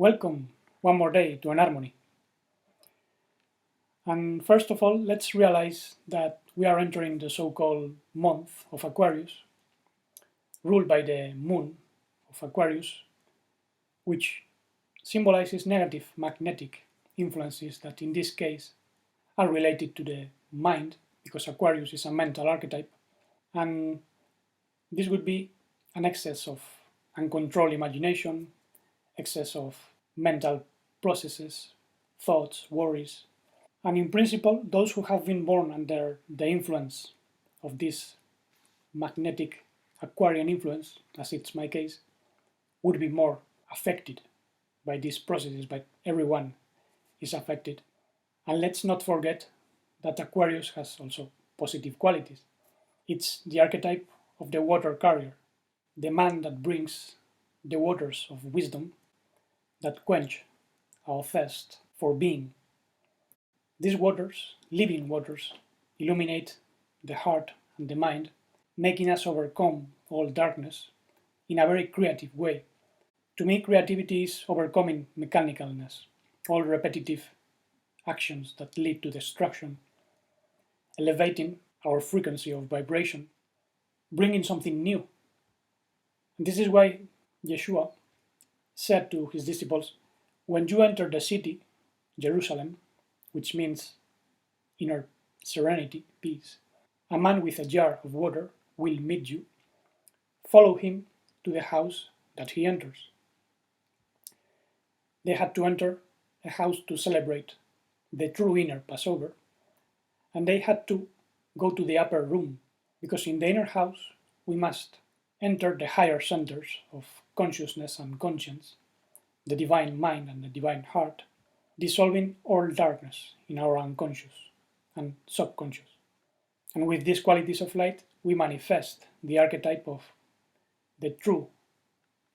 Welcome one more day to an harmony. And first of all, let's realize that we are entering the so-called month of Aquarius, ruled by the moon of Aquarius, which symbolizes negative magnetic influences that in this case are related to the mind, because Aquarius is a mental archetype, and this would be an excess of uncontrolled imagination, excess of mental processes, thoughts, worries. And in principle, those who have been born under the influence of this magnetic Aquarian influence, as it's my case, would be more affected by these processes, but everyone is affected. And let's not forget that Aquarius has also positive qualities. It's the archetype of the water carrier, the man that brings the waters of wisdom that quench our thirst for being. These waters, living waters, illuminate the heart and the mind, making us overcome all darkness in a very creative way. To me, creativity is overcoming mechanicalness, all repetitive actions that lead to destruction, elevating our frequency of vibration, bringing something new. And this is why Yeshua said to his disciples, when you enter the city, Jerusalem, which means inner serenity, peace, a man with a jar of water will meet you. Follow him to the house that he enters. They had to enter a house to celebrate the true inner Passover, and they had to go to the upper room, because in the inner house we must enter the higher centers of consciousness and conscience, the divine mind and the divine heart, dissolving all darkness in our unconscious and subconscious. And with these qualities of light, we manifest the archetype of the true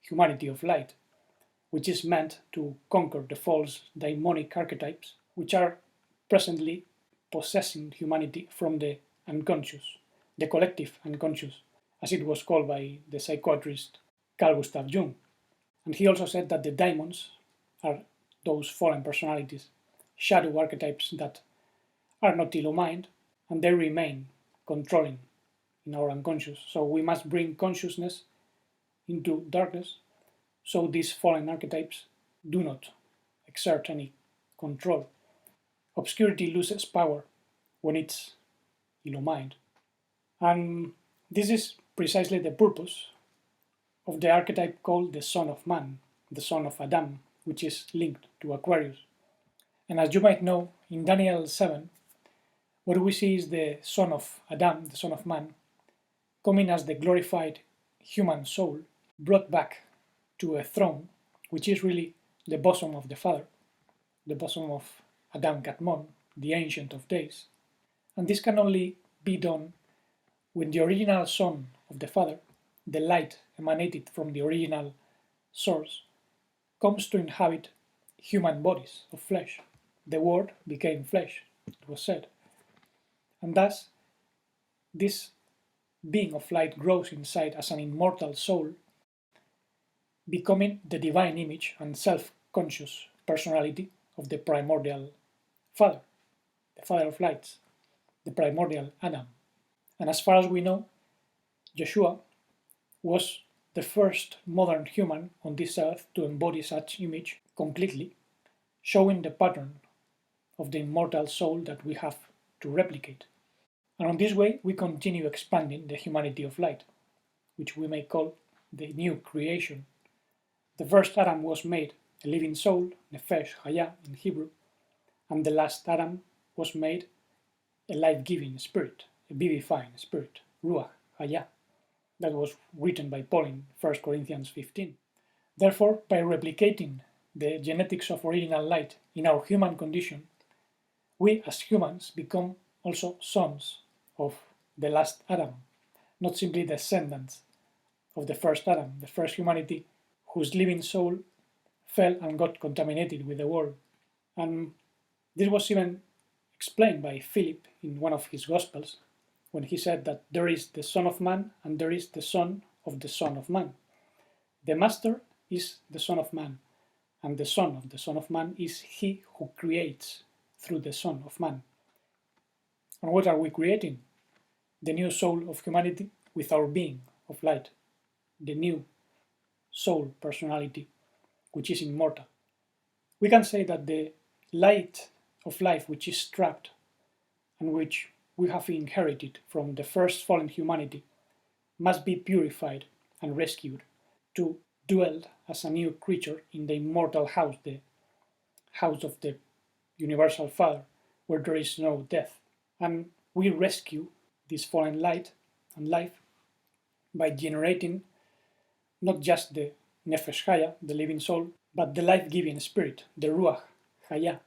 humanity of light, which is meant to conquer the false Daimonic archetypes, which are presently possessing humanity from the unconscious, the collective unconscious, as it was called by the psychiatrist Carl Gustav Jung. And he also said that the daimons are those fallen personalities, shadow archetypes that are not illumined, and they remain controlling in our unconscious. So we must bring consciousness into darkness, so these fallen archetypes do not exert any control. Obscurity loses power when it's illumined. And this is precisely the purpose of the archetype called the Son of Man, the Son of Adam, which is linked to Aquarius. And as you might know, in Daniel 7, what we see is the Son of Adam, the Son of Man, coming as the glorified human soul, brought back to a throne, which is really the bosom of the Father, the bosom of Adam Kadmon, the Ancient of Days. And this can only be done when the original Son of the Father, the light emanated from the original source, comes to inhabit human bodies of flesh. The Word became flesh, it was said. And thus, this being of light grows inside as an immortal soul, becoming the divine image and self-conscious personality of the primordial Father, the Father of lights, the primordial Adam. And as far as we know, Yeshua was the first modern human on this earth to embody such image completely, showing the pattern of the immortal soul that we have to replicate. And on this way, we continue expanding the humanity of light, which we may call the new creation. The first Adam was made a living soul, Nefesh, JAYAH in Hebrew, and the last Adam was made a life-giving spirit, a vivifying spirit, Ruach, JAYAH. That was written by Paul in 1 Corinthians 15. Therefore, by replicating the genetics of original light in our human condition, we as humans become also sons of the last Adam, not simply descendants of the first Adam, the first humanity whose living soul fell and got contaminated with the world. And this was even explained by Philip in one of his Gospels, when he said that there is the Son of Man and there is the Son of Man. The Master is the Son of Man, and the Son of Man is he who creates through the Son of Man. And what are we creating? The new soul of humanity with our being of light, the new soul personality, which is immortal. We can say that the light of life which is trapped and which we have inherited from the first fallen humanity must be purified and rescued to dwell as a new creature in the immortal house, the house of the Universal Father, where there is no death. And we rescue this fallen light and life by generating not just the Nefesh JAYAH, the living soul, but the life-giving spirit, the YHVH,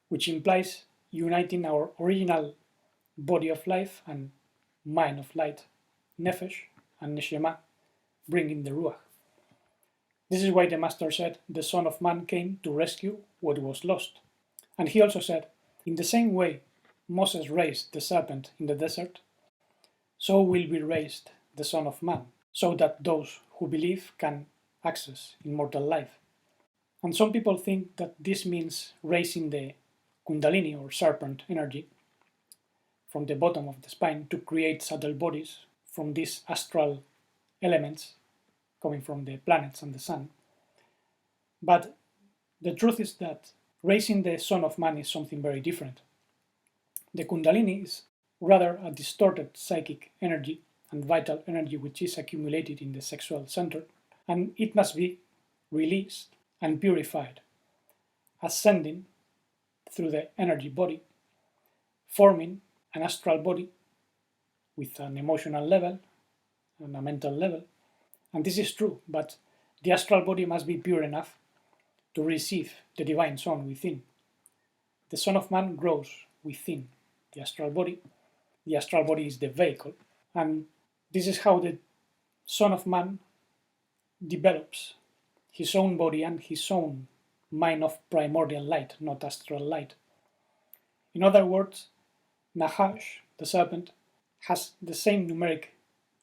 which implies uniting our original body of life and mind of light, Nefesh and Neshama, bringing the Ruach. This is why the Master said the Son of Man came to rescue what was lost. And he also said, in the same way Moses raised the serpent in the desert, so will be raised the Son of Man, so that those who believe can access immortal life. And some people think that this means raising the Kundalini or serpent energy from the bottom of the spine to create subtle bodies from these astral elements coming from the planets and the sun. But the truth is that raising the Son of Man is something very different. The Kundalini is rather a distorted psychic energy and vital energy which is accumulated in the sexual center, and it must be released and purified, ascending through the energy body, forming an astral body with an emotional level and a mental level. And this is true, but the astral body must be pure enough to receive the divine Son within. The Son of Man grows within the astral body. The astral body is the vehicle, and this is how the Son of Man develops his own body and his own mind of primordial light, not astral light. In other words, NAJASH, the serpent, has the same numeric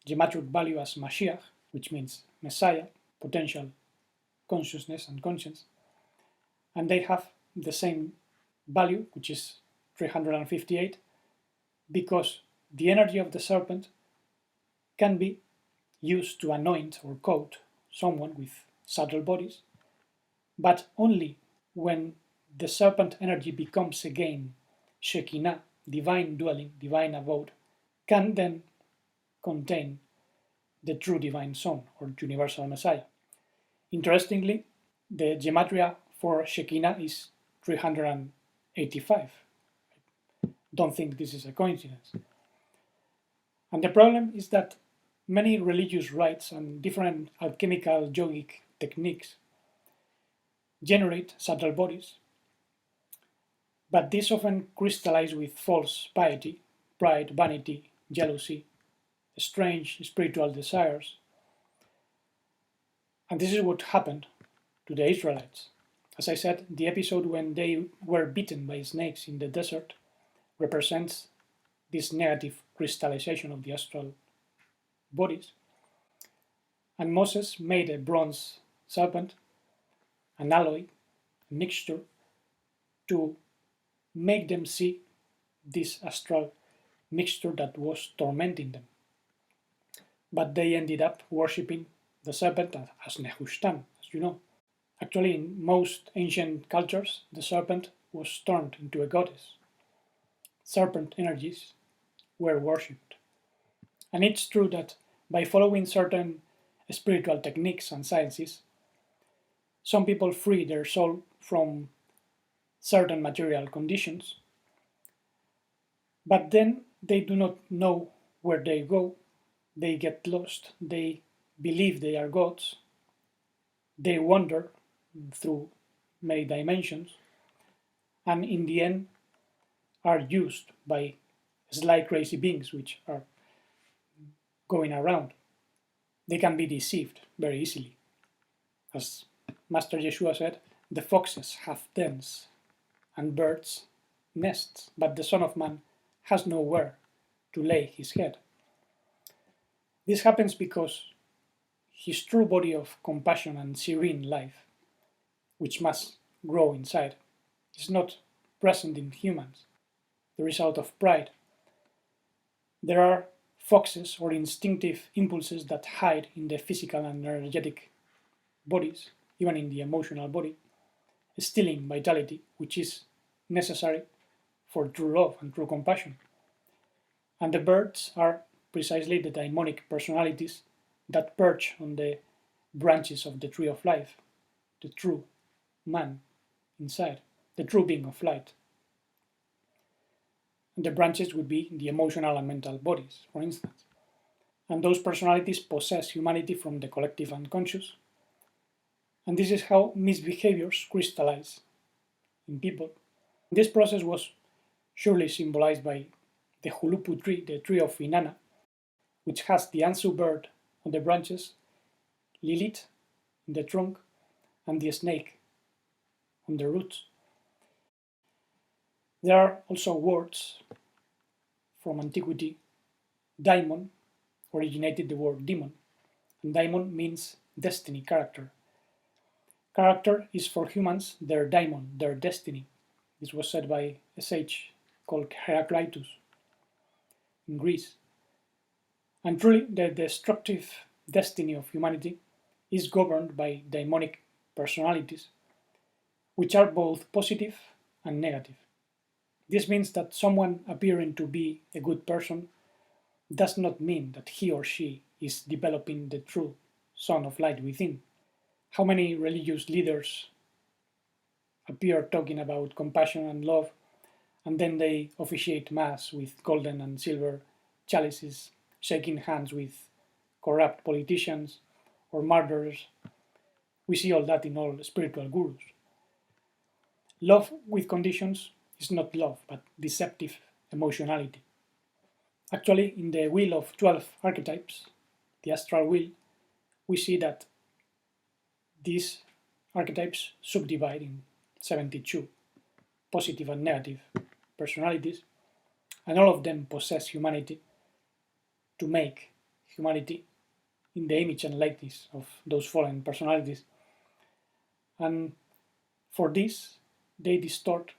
geometric value as Mashiach, which means Messiah, potential consciousness and conscience, and they have the same value, which is 358, because the energy of the serpent can be used to anoint or coat someone with subtle bodies, but only when the serpent energy becomes again SHEKINAH, divine dwelling, divine abode, can then contain the true divine Son or universal Messiah. Interestingly, the gematria for SHEKINAH is 385. Don't think this is a coincidence. And the problem is that many religious rites and different alchemical yogic techniques generate subtle bodies, but these often crystallize with false piety, pride, vanity, jealousy, strange spiritual desires. And this is what happened to the Israelites. As I said, the episode when they were bitten by snakes in the desert represents this negative crystallization of the astral bodies. And Moses made a bronze serpent, an alloy, a mixture, to make them see this astral mixture that was tormenting them. But they ended up worshipping the serpent as Nehushtan, as you know. Actually, in most ancient cultures, the serpent was turned into a goddess. Serpent energies were worshipped. And it's true that by following certain spiritual techniques and sciences, some people free their soul from certain material conditions, but then they do not know where they go, they get lost, they believe they are gods, they wander through many dimensions, and in the end are used by sly crazy beings which are going around. They can be deceived very easily. As Master Yeshua said, the foxes have dens and birds nests, but the Son of Man has nowhere to lay his head. This happens because his true body of compassion and serene life which must grow inside, is not present in humans, the result of pride. There are foxes or instinctive impulses that hide in the physical and energetic bodies, even in the emotional body, stealing vitality, which is necessary for true love and true compassion. And the birds are precisely the daimonic personalities that perch on the branches of the tree of life, the true man inside, the true being of light. And the branches would be the emotional and mental bodies, for instance. And those personalities possess humanity from the collective unconscious. And this is how misbehaviors crystallize in people. This process was surely symbolized by the HULUPPU tree, the tree of Inanna, which has the Ansu bird on the branches, Lilith in the trunk, and the snake on the roots. There are also words from antiquity. Daimon originated the word demon, and daimon means destiny, character. Character is for humans their daimon, their destiny. This was said by a sage called Heraclitus in Greece. And truly, the destructive destiny of humanity is governed by daimonic personalities, which are both positive and negative. This means that someone appearing to be a good person does not mean that he or she is developing the true Son of Light within. How many religious leaders appear talking about compassion and love, and then they officiate Mass with golden and silver chalices, shaking hands with corrupt politicians or murderers? We see all that in all spiritual gurus. Love with conditions is not love, but deceptive emotionality. Actually, in the wheel of 12 archetypes, the astral wheel, we see that these archetypes subdivide in 72 positive and negative personalities, and all of them possess humanity to make humanity in the image and likeness of those fallen personalities. And for this, they distort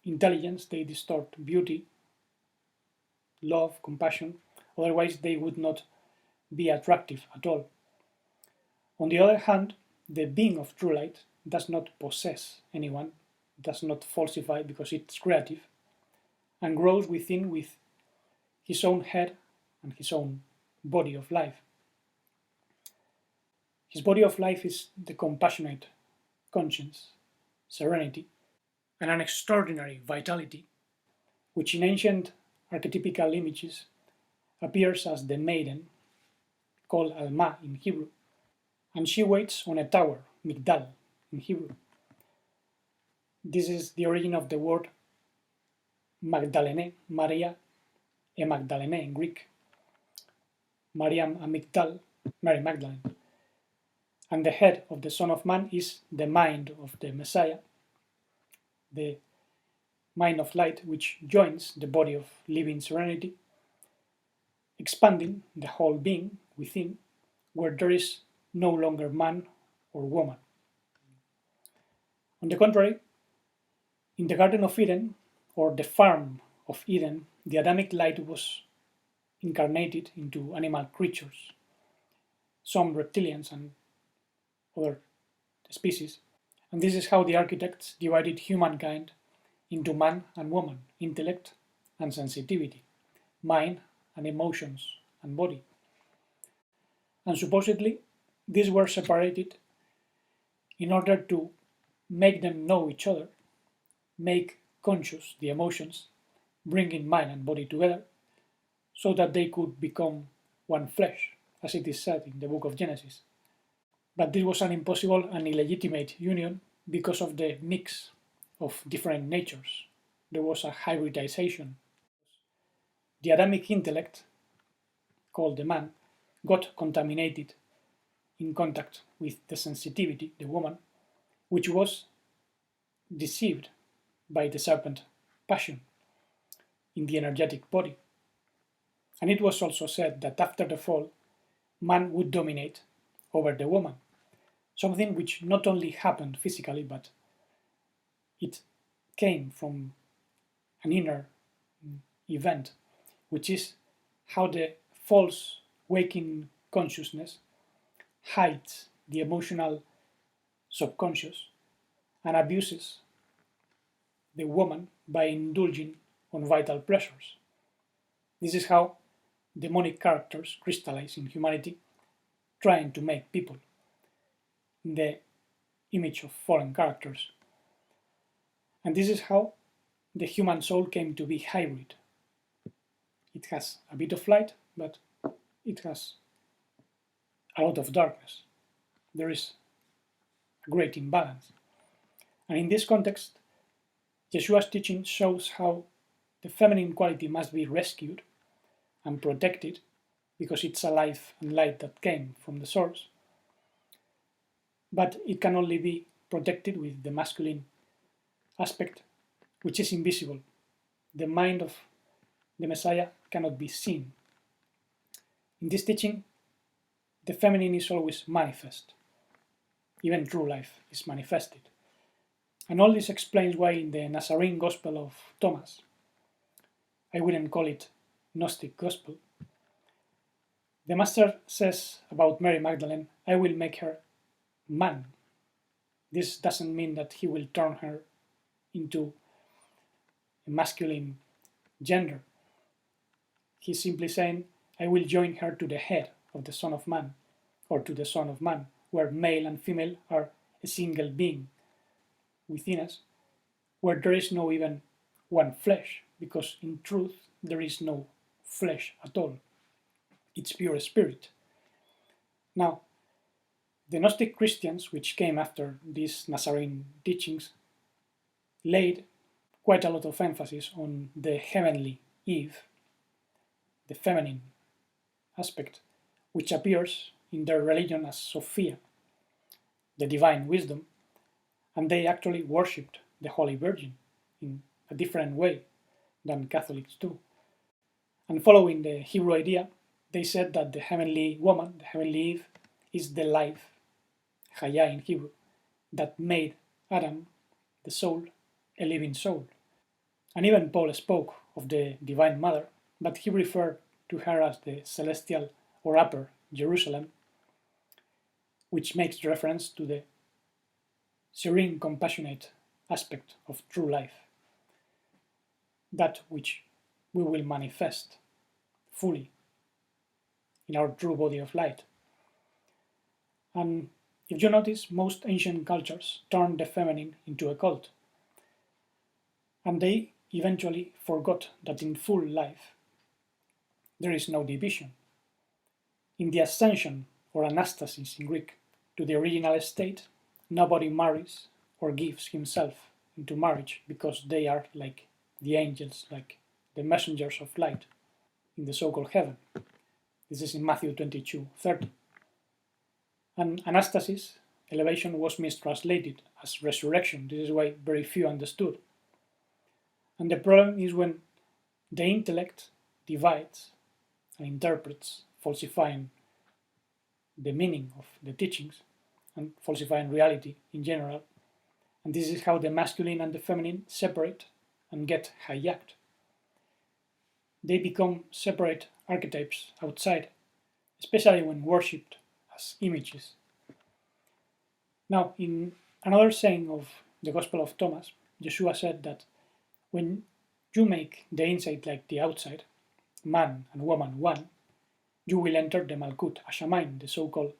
intelligence, they distort beauty, love, compassion, otherwise they would not be attractive at all. On the other hand, the being of true light does not possess anyone, does not falsify because it's creative, and grows within with his own head and his own body of life. His body of life is the compassionate conscience, serenity, and an extraordinary vitality, which in ancient archetypical images appears as the Maiden, called ALMAH in Hebrew, and she waits on a tower, Migdal in Hebrew. This is the origin of the word Magdalene, Maria e Magdalene in Greek. Mariam Amigdal, Mary Magdalene. And the head of the Son of Man is the mind of the Messiah, the mind of light, which joins the body of living serenity, expanding the whole being within, where there is no longer man or woman. On the contrary, in the Garden of Eden, or the farm of Eden, the Adamic light was incarnated into animal creatures, some reptilians and other species. And this is how the architects divided humankind into man and woman, intellect and sensitivity, mind and emotions and body. And supposedly, these were separated in order to make them know each other, make conscious the emotions, bringing mind and body together, so that they could become one flesh, as it is said in the book of Genesis. But this was an impossible and illegitimate union because of the mix of different natures. There was a hybridization. The Adamic intellect, called the man, got contaminated in contact with the sensitivity, the woman, which was deceived by the serpent passion in the energetic body. And it was also said that after the fall, man would dominate over the woman, something which not only happened physically, but it came from an inner event, which is how the false waking consciousness hides the emotional subconscious and abuses the woman by indulging on vital pleasures. This is how demonic characters crystallize in humanity, trying to make people in the image of fallen characters. And this is how the human soul came to be hybrid. It has a bit of light, but it has a lot of darkness. There is a great imbalance. And in this context, Yeshua's teaching shows how the feminine quality must be rescued and protected because it's a life and light that came from the source. But it can only be protected with the masculine aspect, which is invisible. The mind of the Messiah cannot be seen. In this teaching, the feminine is always manifest. Even true life is manifested. And all this explains why in the Nazarene Gospel of Thomas, I wouldn't call it Gnostic Gospel, the Master says about Mary Magdalene, I will make her man. This doesn't mean that he will turn her into a masculine gender. He's simply saying, I will join her to the head of the Son of Man, or to the Son of Man, where male and female are a single being within us, where there is no even one flesh, because in truth there is no flesh at all. It's pure spirit. Now, the Gnostic Christians, which came after these Nazarene teachings, laid quite a lot of emphasis on the heavenly Eve, the feminine aspect, which appears in their religion as Sophia, the divine wisdom, and they actually worshipped the Holy Virgin in a different way than Catholics do. And following the Hebrew idea, they said that the heavenly woman, the heavenly Eve, is the life, JAYAH in Hebrew, that made Adam, the soul, a living soul. And even Paul spoke of the Divine Mother, but he referred to her as the celestial or upper Jerusalem, which makes reference to the serene, compassionate aspect of true life, that which we will manifest fully in our true body of light. And if you notice, most ancient cultures turned the feminine into a cult, and they eventually forgot that in full life there is no division. In the ascension, or anastasis in Greek, to the original state, nobody marries or gives himself into marriage because they are like the angels, like the messengers of light in the so-called heaven. This is in Matthew 22:30. And anastasis, elevation, was mistranslated as resurrection. This is why very few understood. And the problem is when the intellect divides and interprets, falsifying the meaning of the teachings and falsifying reality in general. And this is how the masculine and the feminine separate and get hijacked. They become separate archetypes outside, especially when worshipped as images. Now, in another saying of the Gospel of Thomas, Yeshua said that when you make the inside like the outside, man and woman one, you will enter the Malkut Hashamayim, the so-called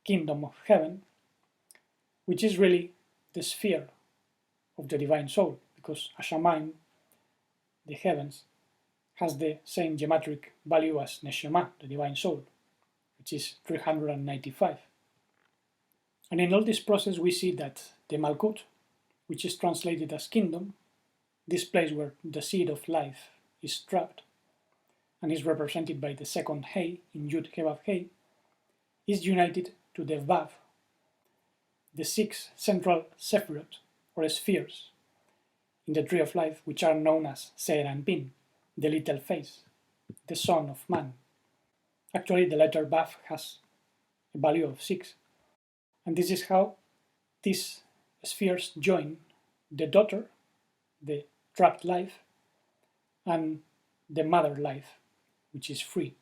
kingdom of heaven, which is really the sphere of the divine soul, because Hashamayim, the heavens, has the same geometric value as Neshama, the divine soul, which is 395. And in all this process we see that the Malkut, which is translated as kingdom, this place where the seed of life is trapped, and is represented by the second Hey in YHVH, is united to the Vav, the 6 central sephirot, or spheres, in the tree of life, which are known as Seir and Pin, the little face, the son of man. Actually, the letter Vav has a value of 6. And this is how these spheres join the daughter, the trapped life, and the mother life, which is free.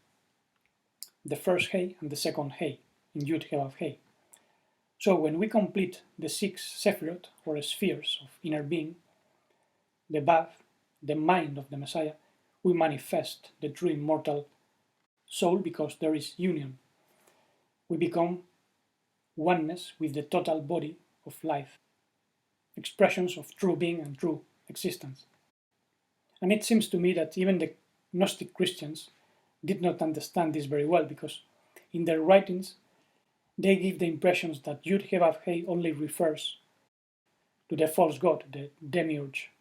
The first hay and the second hay in YHVH. So when we complete the 6 Sephirot, or spheres of inner being, the Vav, the mind of the Messiah, we manifest the true immortal soul because there is union. We become oneness with the total body of life, expressions of true being and true existence. And it seems to me that even the Gnostic Christians did not understand this very well, because in their writings they give the impressions that YHVH only refers to the false god, the demiurge.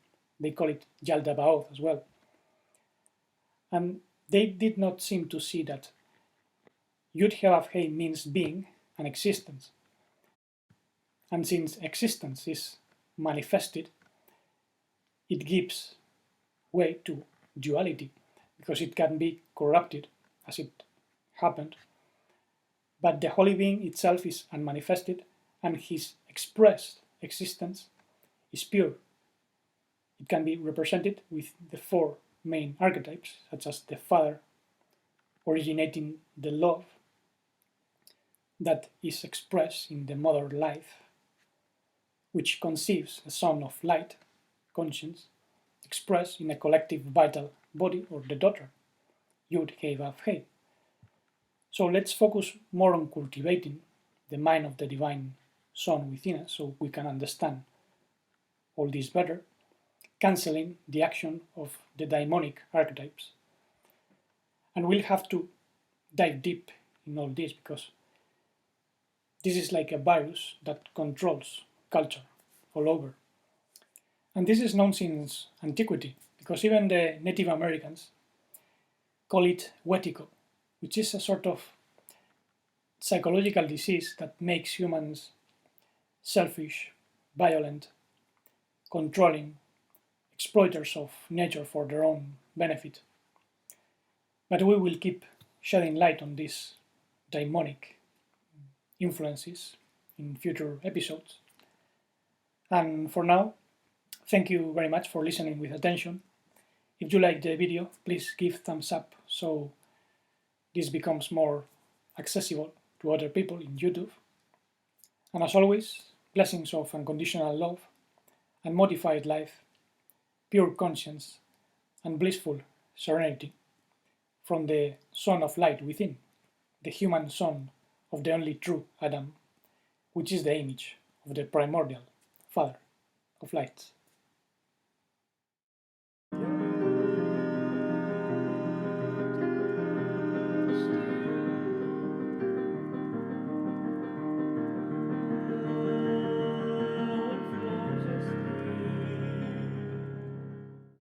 They call it Yaldabaoth as well. And they did not seem to see that YHVH means being and existence. And since existence is manifested, it gives way to duality, because it can be corrupted, as it happened. But the Holy Being itself is unmanifested, and his expressed existence is pure. It can be represented with the 4 main archetypes, such as the Father, originating the love that is expressed in the mother life, which conceives a son of light, conscience, expressed in a collective vital body, or the daughter, YHVH. So let's focus more on cultivating the mind of the divine Son within us, so we can understand all this better, cancelling the action of the daimonic archetypes. And we'll have to dive deep in all this, because this is like a virus that controls culture all over. And this is known since antiquity, because even the Native Americans call it wetigo, which is a sort of psychological disease that makes humans selfish, violent, controlling, exploiters of nature for their own benefit. But we will keep shedding light on these daimonic influences in future episodes. And for now, thank you very much for listening with attention. If you like the video, please give thumbs up so this becomes more accessible to other people in YouTube. And as always, blessings of unconditional love and modified life, pure conscience and blissful serenity from the Son of Light within, the human son of the only true Adam, which is the image of the primordial Father of lights.